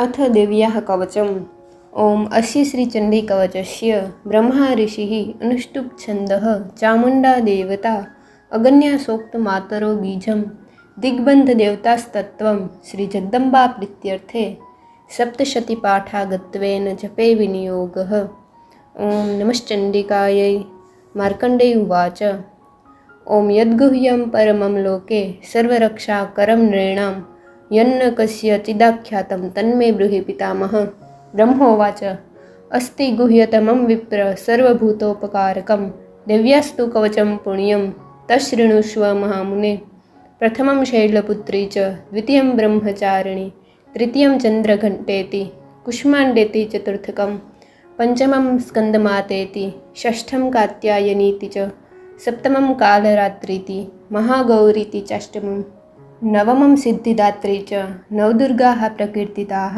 अथ देव्याः कवचम्। ओम अस्य श्रीचण्डीकवचस्य ब्रह्मा ऋषिः अनुष्टुप् छन्दः चामुण्डा देवता अगन्यासोक्तमातरो बीजं दिग्बन्धदेवतास्तत्त्वं श्रीजगदम्बा प्रीत्यर्थे सप्तशतीपाठागत्वेन जपे विनियोगः। ओम नमश्चण्डिकायै। मार्कण्डेय उवाच। ओम यद्गुह्यं परमं लोके सर्वरक्षाकरं नृणां यन्न कस्यचिदाख्यातं तन्मे ब्रूहि पितामह। ब्रह्मोवाच। अस्ति गुह्यतमं विप्र सर्वभूतोपकारकं दिव्यास्तु कवचं पुण्यं तच्छृणुष्व महामुने। प्रथमं शैलपुत्री च द्वितीयं ब्रह्मचारिणी तृतीयं चन्द्रघण्टेति कुष्माण्डेति चतुर्थकं पंचमं स्कन्दमातेति षष्ठं कात्यायनीति च सप्तमं कालरात्रीति महागौरीति चाष्टमं नवमं सिद्धिदात्री च नवदुर्गाः प्रकीर्तिताः।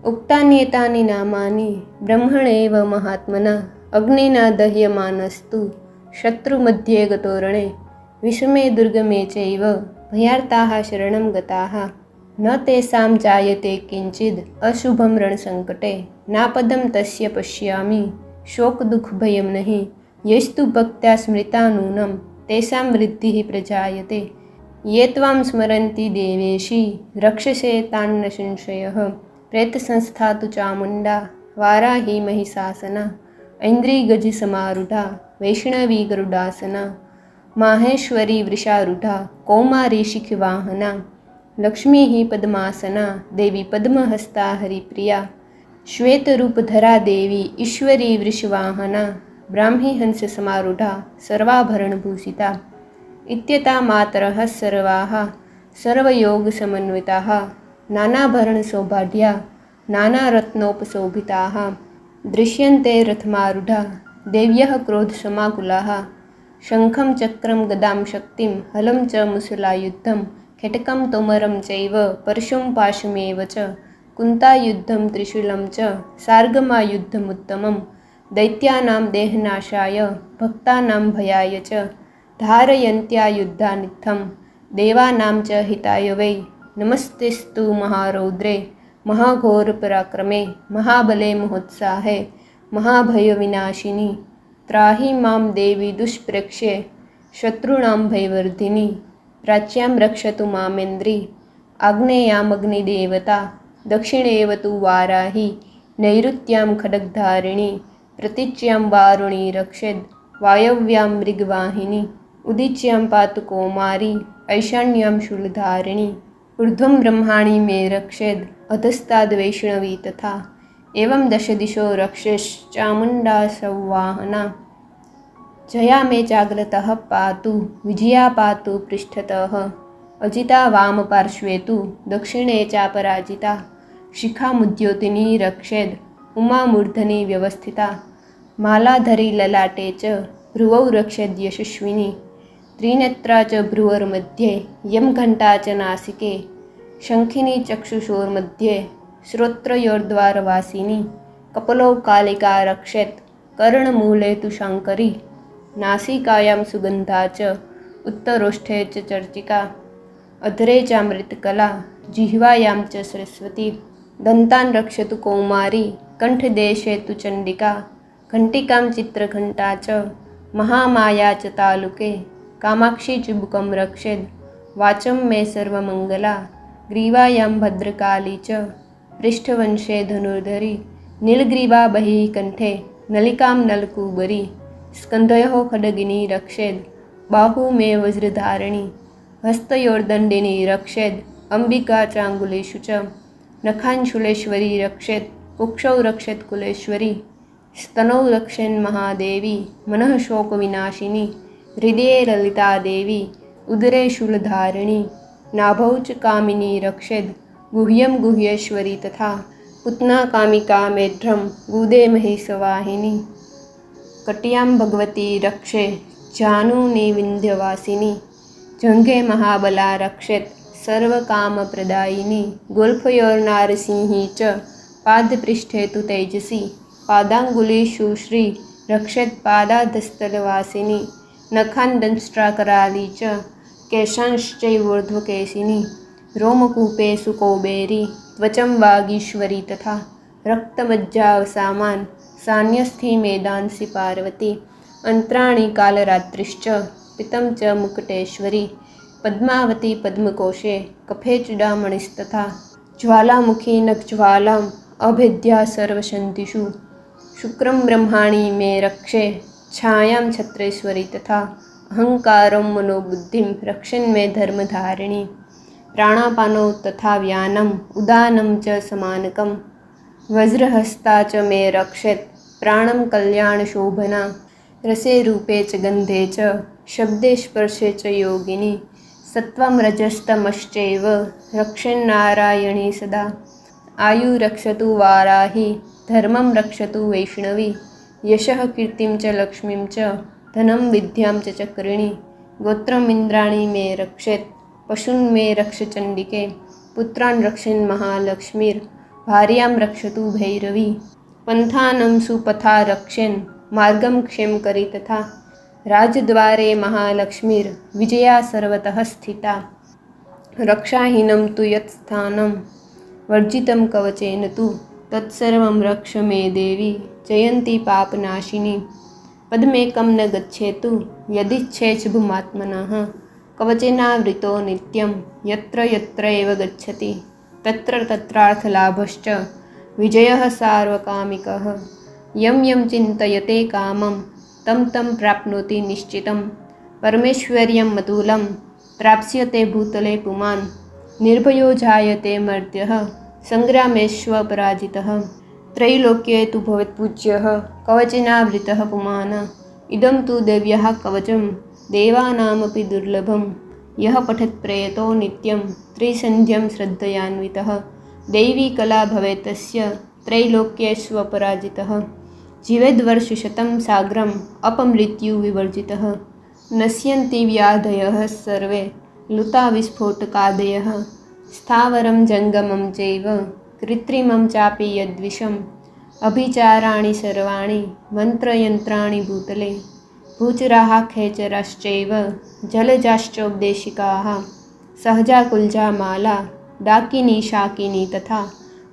उक्तान्येतानि नामानि ब्रह्मणेव महात्मना अग्निना दह्यमानस्तु शत्रुमध्ये गतोरणे विषमे दुर्गमे चैव भयार्ताः शरणं गताः न तेषां जायते किञ्चिद् अशुभं रणसङ्कटे नापदं तस्य पश्यामि शोकदुःखभयं नहि यस्तु भक्त्या स्मृता नूनं तेषां वृद्धिः प्रजायते ये त्वां स्मरन्ति देवेशि रक्षसे तान्न संशयः। प्रेतसंस्था तु चामुण्डा वाराही महिषासना ऐन्द्रिगजसमारूढा वैष्णवी गरुडासना माहेश्वरी वृषारूढा कौमारी शिखवाहना लक्ष्मीः पद्मासना देवी पद्महस्ता हरिप्रिया श्वेतरूपधरा देवी ईश्वरी वृषवाहना ब्राह्मी हंससमारूढा सर्वाभरणभूषिता इत्यता मातरः सर्वाः सर्वयोगसमन्विताः नानाभरणसौभाढ्या नानारत्नोपशोभिताः दृश्यन्ते रथमारूढा देव्यः क्रोधसमाकुलाः शङ्खं चक्रं गदां शक्तिं हलं च मुसलायुद्धं खेटकं तोमरं चैव परशुं पाशमेव च कुन्तायुद्धं त्रिशूलं च सार्गमायुद्धमुत्तमं दैत्यानां देहनाशाय भक्तानां भयाय च धारयन्त्या युद्धानित्थं देवानां च हिताय वै नमस्तेस्तु महारौद्रे महाघोरपराक्रमे महाबले महोत्साहे महाभयविनाशिनी त्राहि मां देवी दुष्प्रेक्ष्ये शत्रूणां भयवर्धिनी प्राच्यां रक्षतु मामेन्द्री आग्नेयामग्निदेवता दक्षिणेव तु वाराही नैऋत्यां खड्गधारिणी प्रतीच्यां वारुणी रक्षेद् वायव्यां मृगवाहिनी उदीच्यां पातु कौमारी ऐशान्यां शूलधारिणी ऊर्ध्वं ब्रह्माणि मे रक्षेद् अधस्ताद् वैष्णवी तथा एवं दशदिशो रक्षेश्चामुण्डा संवाहना जया मे जाग्रतः पातु विजया पातु पृष्ठतः अजिता वामपार्श्वे तु दक्षिणे चापराजिता शिखामुद्योतिनी रक्षेद् उमामूर्धनि व्यवस्थिता मालाधरी ललाटे च भ्रुवौ रक्षेद् यशस्विनी त्रिनेत्रा च भ्रुवोर्मध्ये यं घण्टा च नासिके शङ्खिनी चक्षुषोर्मध्ये श्रोत्रयोर्द्वारवासिनी कपलौ कालिका रक्षेत् कर्णमूले तु शाङ्करी नासिकायां सुगन्धा च उत्तरोष्ठे च चर्चिका अधरे चामृतकला जिह्वायां च सरस्वती दन्तान् रक्षतु कौमारी कण्ठदेशे तु चण्डिका घण्टिकां चित्रघण्टा च महामाया च तालुके कामाक्षी चुबुकं रक्षेद् वाचं मे सर्वमङ्गला ग्रीवायां भद्रकाली च पृष्ठवंशे धनुर्धरी नीलग्रीवा बहिः कण्ठे नलिकां नलकूबरी स्कन्धयोः खड्गिनी रक्षेद् बाहू मे वज्रधारिणी हस्तयोर्दण्डिनी रक्षेद् अम्बिका चाङ्गुलेषु च नखाञ्शूलेश्वरी रक्षेत् कुक्षौ रक्षेत् कुलेश्वरी स्तनौ रक्षेन्महादेवी मनः शोकविनाशिनी हृदये ललिता देवी उदरे शूलधारिणी नाभौ च कामिनी रक्षेद् गुह्यं गुह्येश्वरी तथा पुतना कामिका मेढ्रं गुदे महिषवाहिनी कट्यां भगवती रक्षे जानूनि विन्ध्यवासिनी जङ्घे महाबला रक्षेत् सर्वकामप्रदायिनी गोल्फयोर्नारसिंही च पादपृष्ठे तु तेजसी पादाङ्गुलीषु श्री रक्षेत् पादाधस्थलवासिनी नखान् दंष्ट्राकराली च केशांश्चैवोर्ध्वकेशिनी रोमकूपे सुकौबेरी त्वचं वागीश्वरी तथा रक्तमज्जावसामान् सान्यस्थि मेदांसि पार्वती अंतराणि कालरात्रिश्च पितं च मुकुटेश्वरी पद्मावती पद्मकोशे कफे चूडामणिस्तथा ज्वालामुखी नखज्वालाम् अभेद्या सर्वशन्तिषु शुक्रं ब्रह्माणि मे रक्षे छायां छत्रेश्वरी तथा अहंकारं मनोबुद्धिं रक्षन् मे धर्मधारिणी प्राणापानौ तथा व्यानम् उदानं च समानकं वज्रहस्ता च मे रक्षेत् प्राणं कल्याणशोभना रसे रूपे च गन्धे च शब्दे स्पर्शे च योगिनी सत्त्वं रजस्तमश्चैव रक्षन्नारायणी सदा आयु रक्षतु वाराही धर्मं रक्षतु वैष्णवी यशः कीर्तिं च लक्ष्मीं च धनं विद्यां च चक्रिणी गोत्रम् इन्द्राणि मे रक्षेत् पशून् मे रक्ष चण्डिके पुत्रान् रक्षन् महालक्ष्मीर्भार्यां रक्षतु भैरवी पन्थानं सुपथा रक्षेन् मार्गं क्षेमकरी तथा राजद्वारे महालक्ष्मीर्विजया सर्वतः स्थिता रक्षाहीनं तु यत्स्थानं वर्जितं कवचेन तु तत्सर्वं रक्ष मे देवी जयन्ती पापनाशिनी पद्मेकं न गच्छेतु यदिच्छेच्छुभुमात्मनः कवचेनावृतो नित्यं यत्र यत्र एव गच्छति तत्र तत्रार्थलाभश्च विजयः सार्वकामिकः यं यं चिन्तयते कामं तं तं प्राप्नोति निश्चितं परमेश्वर्यं मतुलं प्राप्स्यते भूतले पुमान् निर्भयो जायते मर्त्यः सङ्ग्रामेष्वपराजितः त्रैलोक्ये तु भवेत्पूज्यः कवचेनावृतः पुमान् इदं तु देव्यः कवचं देवानामपि दुर्लभं यः पठत्प्रयतो नित्यं त्रिसन्ध्यं श्रद्धयान्वितः दैवी कला भवेत् तस्य त्रैलोक्येष्वपराजितः जीवेद्वर्षशतं साग्रम् अपमृत्युविवर्जितः नश्यन्ति व्याधयः सर्वे लुता विस्फोटकादयः स्थावरं जङ्गमं चैव कृत्रिमं चापि यद्विषम् अभिचाराणि सर्वाणि मन्त्रयन्त्राणि भूतले भूचराः खेचराश्चैव जलजाश्चोपदेशिकाः सहजाकुल्जा माला डाकिनी शाकिनी तथा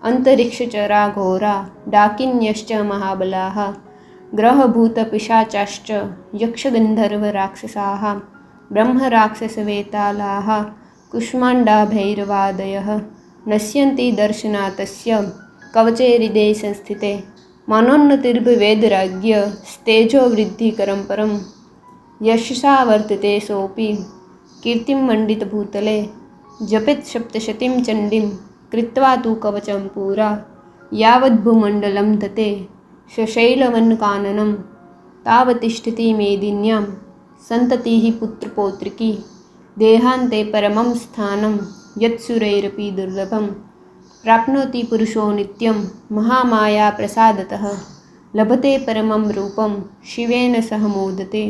अन्तरिक्षचरा घोरा डाकिन्यश्च महाबलाः ग्रहभूतपिशाचाश्च यक्षगन्धर्वराक्षसाः ब्रह्मराक्षसवेतालाः कुष्माण्डाभैरवादयः नश्यन्ति दर्शनातस्य कवचे हृदये संस्थिते मनोन्नतिर्भवेद्राज्ञ स्तेजो वृद्धिकरं परं यशसा वर्तते सोऽपि कीर्तिं मण्डितभूतले जपेत् सप्तशतीं चण्डीं कृत्वा तु कवचं पुरा यावद्भूमण्डलं दते शशैलवनकाननं तावतिष्ठति मेदिन्यां सन्ततिः पुत्रपौत्रिकी देहान्ते परमं स्थानं यत्सुरैरपि दुर्लभं प्राप्नोति पुरुषो नित्यं महामाया प्रसादतः लभते परमं रूपं शिवेन सह मोदते।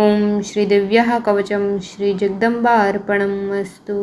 ॐ श्रीदेव्याः कवचं श्रीजगदम्बा अर्पणम् अस्तु।